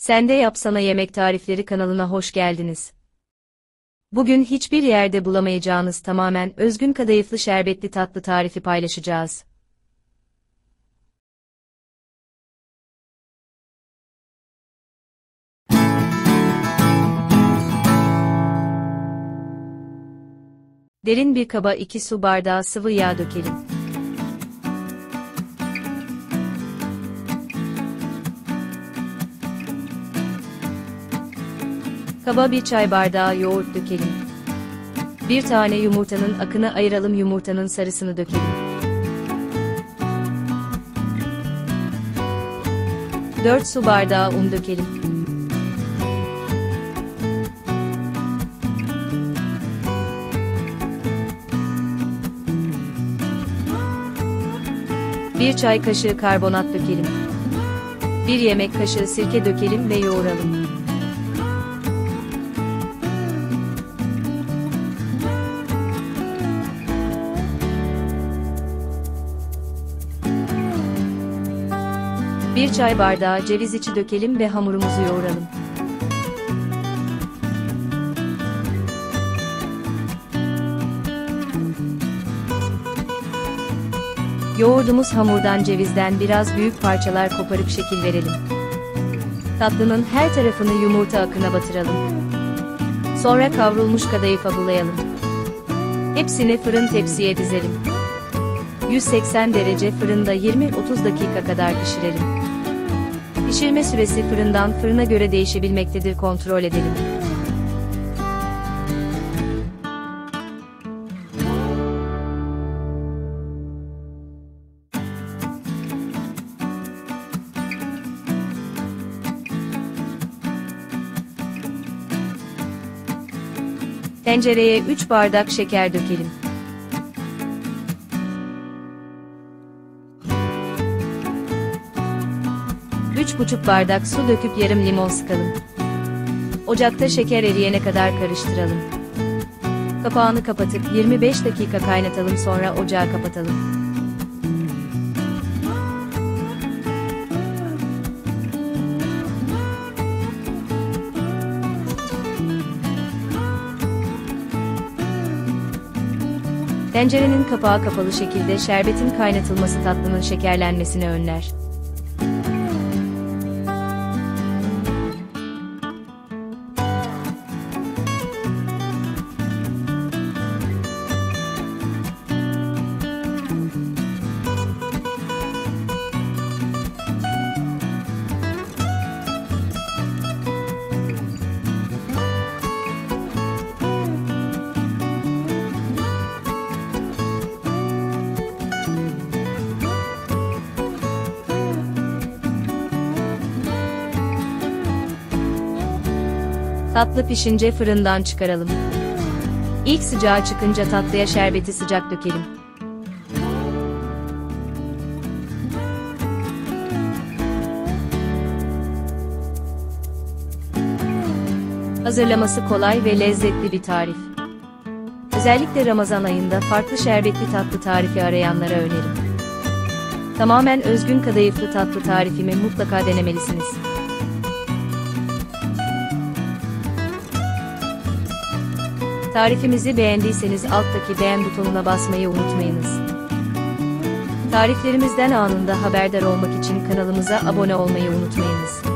Sen de Yapsana Yemek Tarifleri kanalına hoş geldiniz. Bugün hiçbir yerde bulamayacağınız tamamen özgün kadayıflı şerbetli tatlı tarifi paylaşacağız. Derin bir kaba 2 su bardağı sıvı yağ dökelim. Kaba 1 çay bardağı yoğurt dökelim. 1 tane yumurtanın akını ayıralım, yumurtanın sarısını dökelim. 4 su bardağı un dökelim. Bir çay kaşığı karbonat dökelim. 1 yemek kaşığı sirke dökelim ve yoğuralım. Bir çay bardağı ceviz içi dökelim ve hamurumuzu yoğuralım. Yoğurduğumuz hamurdan cevizden biraz büyük parçalar koparıp şekil verelim. Tatlının her tarafını yumurta akına batıralım. Sonra kavrulmuş kadayıfa bulayalım. Hepsini fırın tepsiye dizelim. 180 derece fırında 20-30 dakika kadar pişirelim. Pişirme süresi fırından fırına göre değişebilmektedir, kontrol edelim. Tencereye 3 bardak şeker dökelim. 3,5 bardak su döküp yarım limon sıkalım. Ocakta şeker eriyene kadar karıştıralım. Kapağını kapatıp 25 dakika kaynatalım, sonra ocağı kapatalım. Tencerenin kapağı kapalı şekilde şerbetin kaynatılması tatlının şekerlenmesini önler. Tatlı pişince fırından çıkaralım. İlk sıcağı çıkınca tatlıya şerbeti sıcak dökelim. Hazırlaması kolay ve lezzetli bir tarif. Özellikle Ramazan ayında farklı şerbetli tatlı tarifi arayanlara öneririm. Tamamen özgün kadayıflı tatlı tarifimi mutlaka denemelisiniz. Tarifimizi beğendiyseniz alttaki beğen butonuna basmayı unutmayınız. Tariflerimizden anında haberdar olmak için kanalımıza abone olmayı unutmayınız.